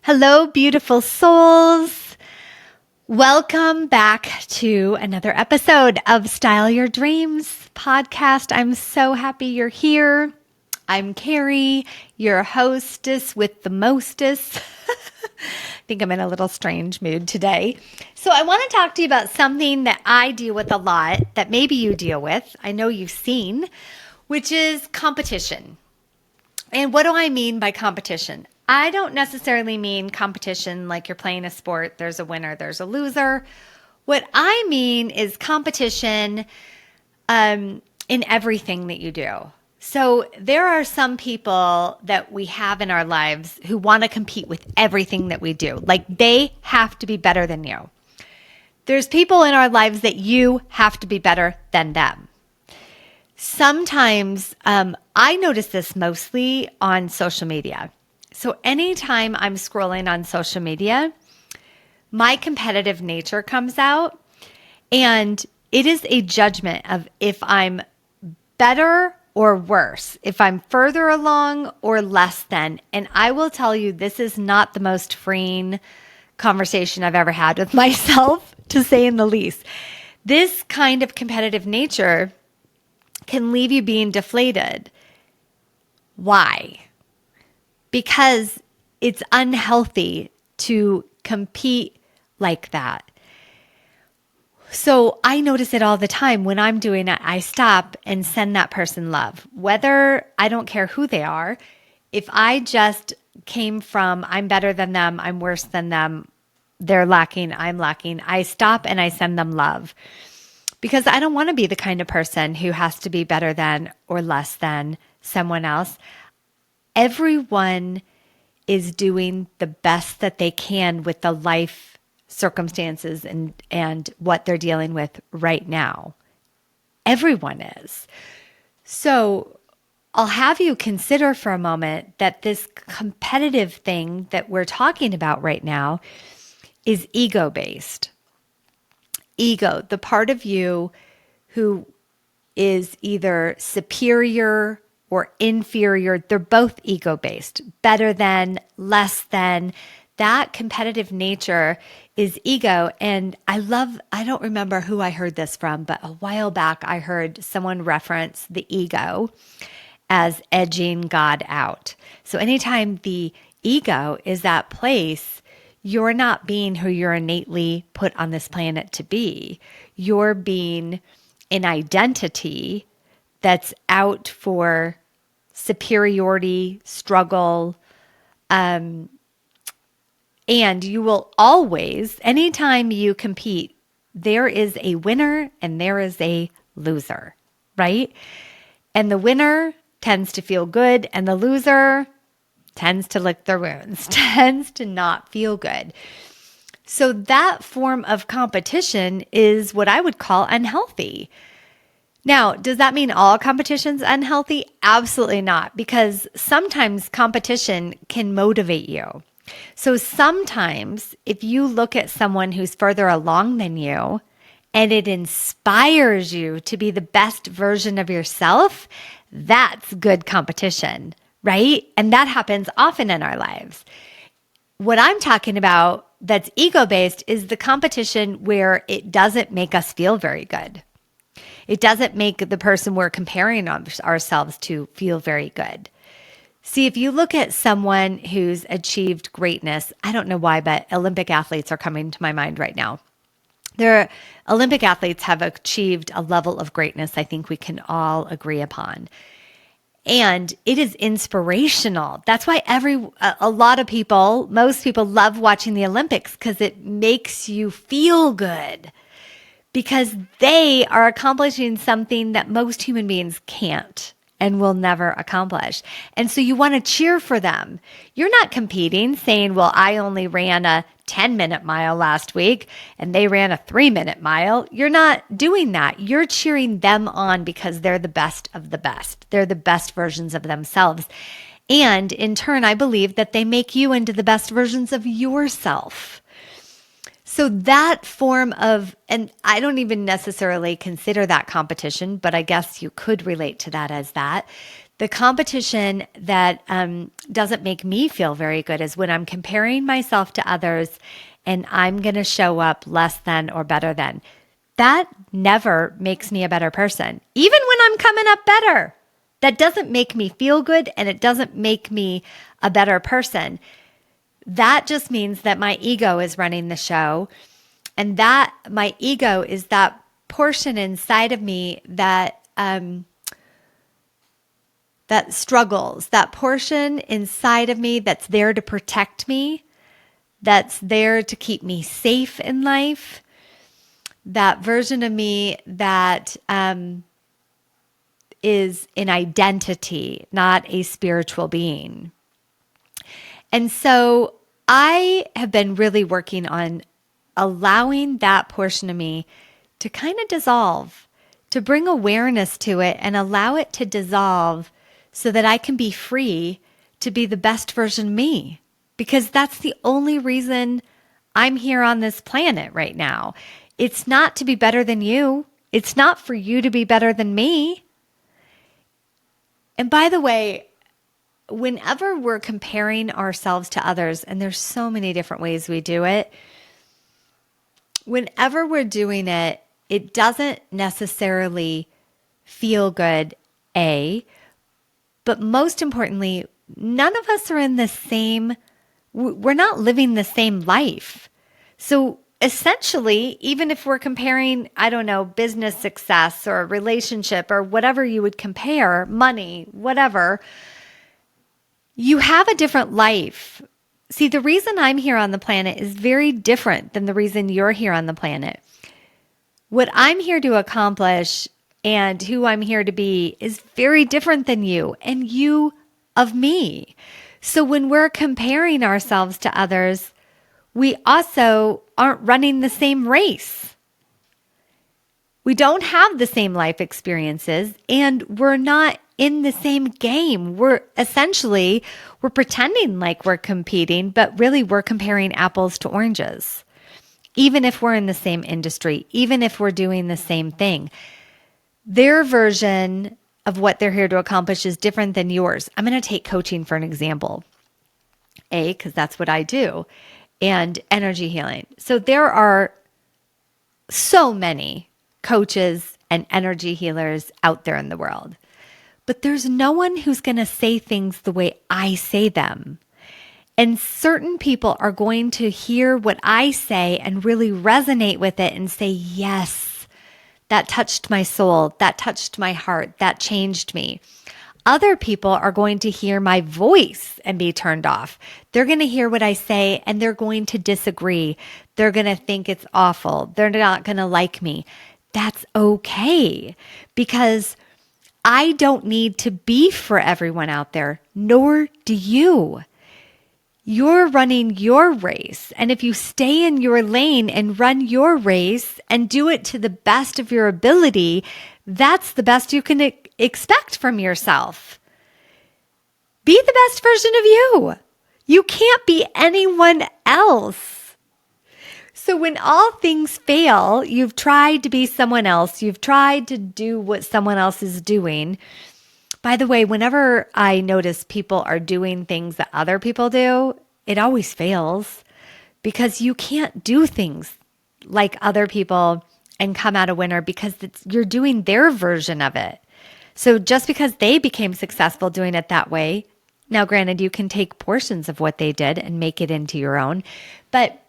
Hello, beautiful souls. Welcome back to another episode of Style Your Dreams podcast. I'm so happy you're here. I'm Keri, your hostess with the mostest. I think I'm in a little strange mood today. So I want to talk to you about something that I deal with a lot that maybe you deal with. I know you've seen, which is competition. And what do I mean by competition? I don't necessarily mean competition like you're playing a sport. There's a winner, there's a loser. What I mean is competition in everything that you do. So there are some people that we have in our lives who want to compete with everything that we do. Like they have to be better than you. There's people in our lives that you have to be better than them. Sometimes I notice this mostly on social media. So anytime I'm scrolling on social media, my competitive nature comes out, and it is a judgment of if I'm better or worse, if I'm further along or less than. And I will tell you, this is not the most freeing conversation I've ever had with myself, to say in the least. This kind of competitive nature can leave you being deflated. Why? Because it's unhealthy to compete like that. So I notice it all the time. When I'm doing it, I stop and send that person love. Whether, I don't care who they are, if I just came from I'm better than them, I'm worse than them, they're lacking, I'm lacking, I stop and I send them love. Because I don't want to be the kind of person who has to be better than or less than someone else. Everyone is doing the best that they can with the life circumstances and what they're dealing with right now. Everyone is. So I'll have you consider for a moment that this competitive thing that we're talking about right now is ego-based. Ego, the part of you who is either superior or inferior, they're both ego-based. Better than, less than. That competitive nature is ego. And I don't remember who I heard this from, but a while back I heard someone reference the ego as edging God out. So anytime the ego is that place, you're not being who you're innately put on this planet to be. You're being an identity that's out for superiority, struggle, and you will always, anytime you compete, there is a winner and there is a loser, right? And the winner tends to feel good, and the loser tends to lick their wounds, tends to not feel good. So that form of competition is what I would call unhealthy. Now, does that mean all competition's unhealthy? Absolutely not, because sometimes competition can motivate you. So sometimes if you look at someone who's further along than you and it inspires you to be the best version of yourself, that's good competition, right? And that happens often in our lives. What I'm talking about that's ego-based is the competition where it doesn't make us feel very good. It doesn't make the person we're comparing ourselves to feel very good. See, if you look at someone who's achieved greatness, I don't know why, but Olympic athletes are coming to my mind right now. Olympic athletes have achieved a level of greatness I think we can all agree upon. And it is inspirational. That's why a lot of people, most people love watching the Olympics because it makes you feel good. Because they are accomplishing something that most human beings can't and will never accomplish. And so you want to cheer for them. You're not competing saying, well, I only ran a 10-minute mile last week and they ran a 3-minute mile. You're not doing that. You're cheering them on because they're the best of the best. They're the best versions of themselves. And in turn, I believe that they make you into the best versions of yourself. So that form of, and I don't even necessarily consider that competition, but I guess you could relate to that as that. The competition that doesn't make me feel very good is when I'm comparing myself to others and I'm going to show up less than or better than. That never makes me a better person, even when I'm coming up better. That doesn't make me feel good and it doesn't make me a better person. That just means that my ego is running the show, and that my ego is that portion inside of me that that struggles, that portion inside of me that's there to protect me, that's there to keep me safe in life, that version of me that is an identity, not a spiritual being. And so I have been really working on allowing that portion of me to kind of dissolve, to bring awareness to it and allow it to dissolve so that I can be free to be the best version of me. Because that's the only reason I'm here on this planet right now. It's not to be better than you. It's not for you to be better than me. And by the way, whenever we're comparing ourselves to others, and there's so many different ways we do it, whenever we're doing it, it doesn't necessarily feel good, but most importantly, none of us are in the same, we're not living the same life. So essentially, even if we're comparing, I don't know, business success or relationship or whatever you would compare, money, whatever, you have a different life. See, the reason I'm here on the planet is very different than the reason you're here on the planet. What I'm here to accomplish and who I'm here to be is very different than you and you of me. So when we're comparing ourselves to others, we also aren't running the same race. We don't have the same life experiences and we're not in the same game. We're pretending like we're competing, but really we're comparing apples to oranges. Even if we're in the same industry, even if we're doing the same thing, their version of what they're here to accomplish is different than yours. I'm going to take coaching for an example, because that's what I do, and energy healing. So there are so many coaches and energy healers out there in the world, but there's no one who's going to say things the way I say them. And certain people are going to hear what I say and really resonate with it and say, yes, that touched my soul, that touched my heart, that changed me. Other people are going to hear my voice and be turned off. They're going to hear what I say and they're going to disagree. They're going to think it's awful. They're not going to like me. That's okay, because I don't need to be for everyone out there, nor do you. You're running your race. And if you stay in your lane and run your race and do it to the best of your ability, that's the best you can expect from yourself. Be the best version of you. You can't be anyone else. So when all things fail, you've tried to be someone else. You've tried to do what someone else is doing. By the way, whenever I notice people are doing things that other people do, it always fails, because you can't do things like other people and come out a winner, because you're doing their version of it. So just because they became successful doing it that way, now granted, you can take portions of what they did and make it into your own, but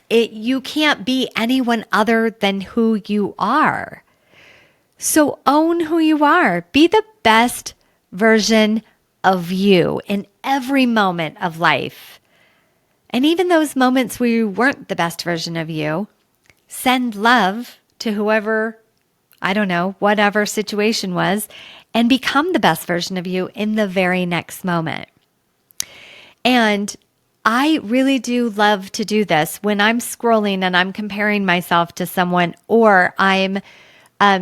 you can't be anyone other than who you are. So own who you are. Be the best version of you in every moment of life. And even those moments where you weren't the best version of you, send love to whoever, I don't know, whatever situation was, and become the best version of you in the very next moment. And I really do love to do this when I'm scrolling and I'm comparing myself to someone, or I'm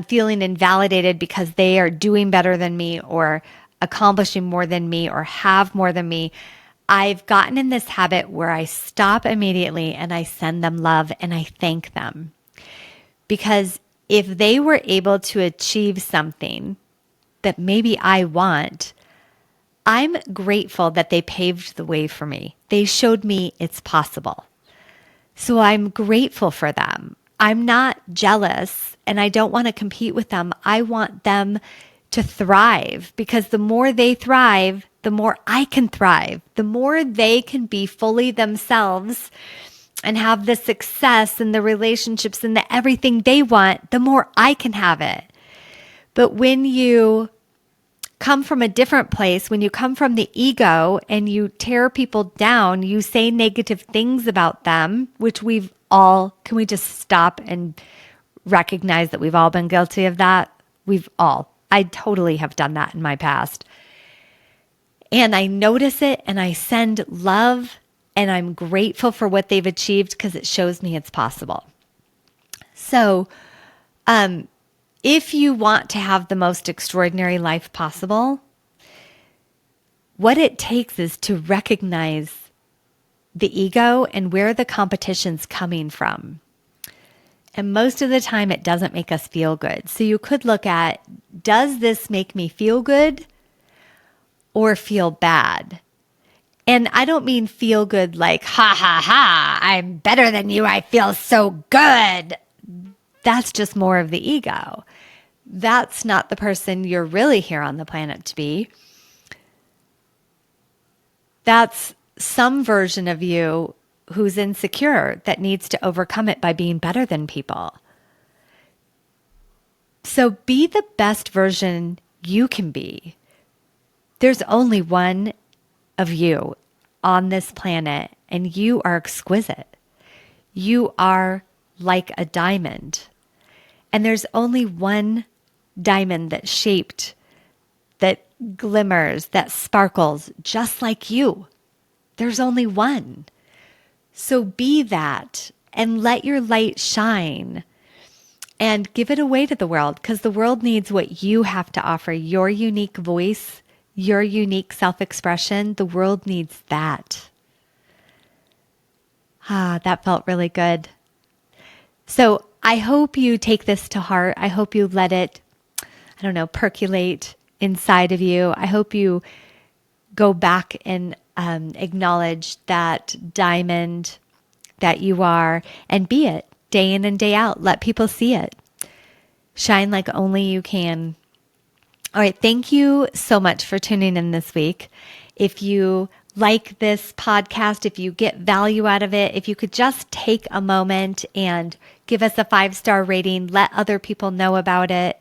feeling invalidated because they are doing better than me or accomplishing more than me or have more than me. I've gotten in this habit where I stop immediately and I send them love and I thank them. Because if they were able to achieve something that maybe I want, I'm grateful that they paved the way for me. They showed me it's possible. So I'm grateful for them. I'm not jealous and I don't want to compete with them. I want them to thrive because the more they thrive, the more I can thrive. The more they can be fully themselves and have the success and the relationships and the everything they want, the more I can have it. But when you come from a different place, when you come from the ego and you tear people down, you say negative things about them, which can we just stop and recognize that we've all been guilty of that? I totally have done that in my past. And I notice it and I send love and I'm grateful for what they've achieved because it shows me it's possible. So, if you want to have the most extraordinary life possible, what it takes is to recognize the ego and where the competition's coming from. And most of the time, it doesn't make us feel good. So you could look at, does this make me feel good or feel bad? And I don't mean feel good like, ha, ha, ha, I'm better than you. I feel so good. That's just more of the ego. That's not the person you're really here on the planet to be. That's some version of you who's insecure that needs to overcome it by being better than people. So be the best version you can be. There's only one of you on this planet, and you are exquisite. You are like a diamond. And there's only one diamond that's shaped, that glimmers, that sparkles, just like you. There's only one. So be that and let your light shine and give it away to the world because the world needs what you have to offer, your unique voice, your unique self-expression. The world needs that. That felt really good. So I hope you take this to heart. I hope you let it, percolate inside of you. I hope you go back and acknowledge that diamond that you are and be it day in and day out. Let people see it. Shine like only you can. All right. Thank you so much for tuning in this week. If you like this podcast, if you get value out of it, if you could just take a moment and give us a 5-star rating, let other people know about it.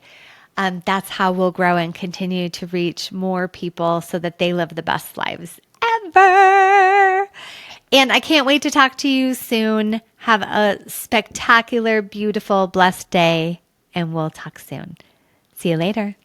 That's how we'll grow and continue to reach more people so that they live the best lives ever. And I can't wait to talk to you soon. Have a spectacular, beautiful, blessed day, and we'll talk soon. See you later.